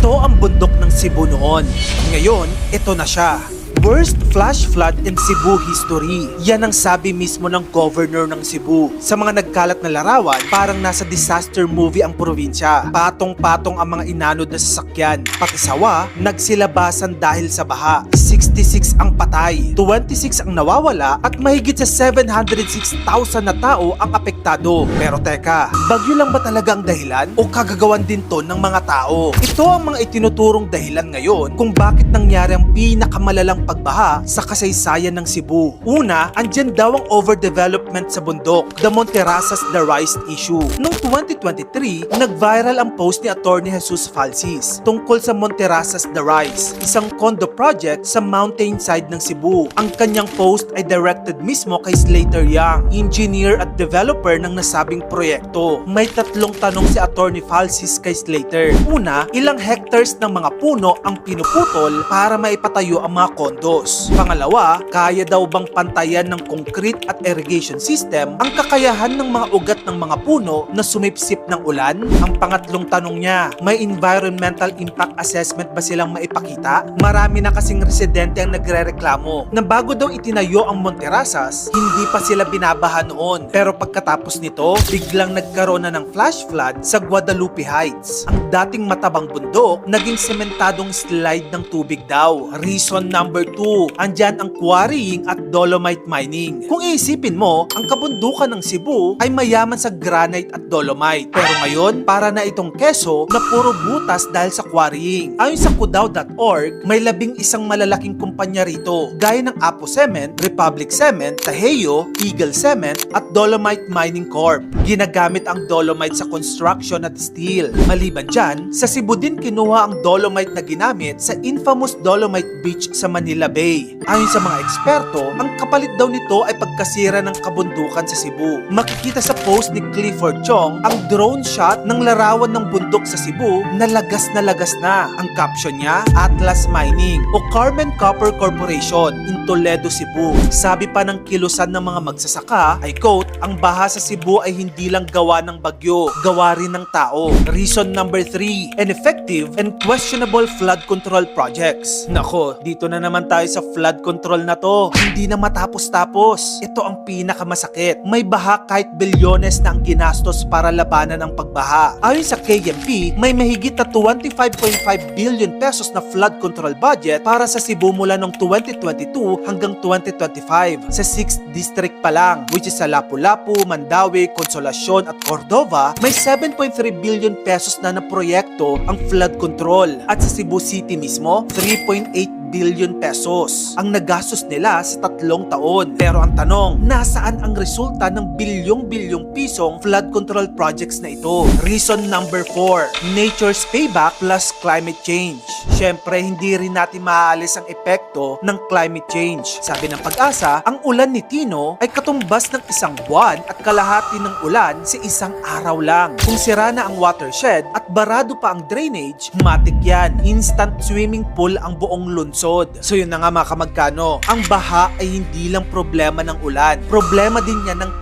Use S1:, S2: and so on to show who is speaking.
S1: Ito ang bundok ng Cebu noon. Ngayon, ito na siya. Worst flash flood in Cebu history. Yan ang sabi mismo ng governor ng Cebu. Sa mga nagkalat na larawan, parang nasa disaster movie ang probinsya. Patong-patong ang mga inanod na sasakyan. Pati sawa, nagsilabasan dahil sa baha. 66 ang patay, 26 ang nawawala at mahigit sa 706,000 na tao ang apektado. Pero teka, bagyo lang ba talaga ang dahilan o kagagawan din to ng mga tao? Ito ang mga itinuturong dahilan ngayon kung bakit nangyari ang pinakamalalang pagbaha sa kasaysayan ng Cebu. Una, andyan daw ang overdevelopment sa bundok, the Monterasas the Rise issue. Noong 2023, nag-viral ang post ni Atty. Jesus Falsis tungkol sa Monterasas the Rise, isang condo project sa mountainside ng Cebu. Ang kanyang post ay directed mismo kay Slater Young, engineer at developer ng nasabing proyekto. May tatlong tanong si Atty. Falsis kay Slater. Una, ilang hectares ng mga puno ang pinuputol para maipatayo ang mga condos. Pangalawa, kaya daw bang pantayan ng concrete at irrigation system ang kakayahan ng mga ugat ng mga puno na sumipsip ng ulan? Ang pangatlong tanong niya, may environmental impact assessment ba silang maipakita? Marami na kasing residente ang nagrereklamo na bago daw itinayo ang Monterasas, hindi pa sila binabaha noon. Pero pagkatapos nito, biglang nagkaroon na ng flash flood sa Guadalupe Heights. Ang dating matabang bundok, naging sementadong slide ng tubig daw. Reason number 2, andyan ang quarrying at dolomite mining. Kung iisipin mo, ang kabundukan ng Cebu ay mayaman sa granite at dolomite. Pero ngayon, para na itong keso na puro butas dahil sa quarrying. Ayon sa kudaw.org, may 11 malalaking kumpanya rito, gaya ng Apo Cement, Republic Cement, Taheyo, Eagle Cement at Dolomite Mining Corp. Ginagamit ang dolomite sa construction at steel. Maliban dyan, sa Cebu din kinuha ang dolomite na ginamit sa infamous Dolomite Beach sa Manila Bay. Ayon sa mga eksperto, ang kapalit daw nito ay pagkasira ng kabundukan sa Cebu. Makikita sa post ni Clifford Chong ang drone shot ng larawan ng bundok sa Cebu na lagas na. Ang caption niya, Atlas Mining o Carmen Copper Corporation in Toledo, Cebu. Sabi pa ng kilusan ng mga magsasaka, I quote, ang baha sa Cebu ay hindi lang gawa ng bagyo, gawa rin ng tao. Reason number 3, ineffective and questionable flood control projects. Nako, dito na naman tayo sa flood control na to. Hindi na matapos-tapos. Ito ang pinakamasakit. May baha kahit bilyones na ang ginastos para labanan ang pagbaha. Ayon sa KMP, may mahigit na 25.5 billion pesos na flood control budget para sa Cebu mula noong 2022 hanggang 2025. Sa 6th district pa lang, which is sa Lapu-Lapu, Mandaue, Consolacion at Cordova, may 7.3 billion pesos na proyekto ang flood control. At sa Cebu City mismo, 3.8 billion pesos ang nagastos nila sa 3 taon. Pero ang tanong, nasaan ang resulta ng bilyong-bilyong pisong flood control projects na ito? Reason number 4, nature's payback plus climate change. Syempre, hindi rin natin maaalis ang epekto ng climate change. Sabi ng Pag-asa, ang ulan ni Tino ay katumbas ng 1 buwan at kalahati ng ulan sa 1 araw lang. Kung sira na ang watershed at barado pa ang drainage, matik yan. Instant swimming pool ang buong lungsod. So yun na nga mga kamagkano, ang baha ay hindi lang problema ng ulan. Problema din yan ng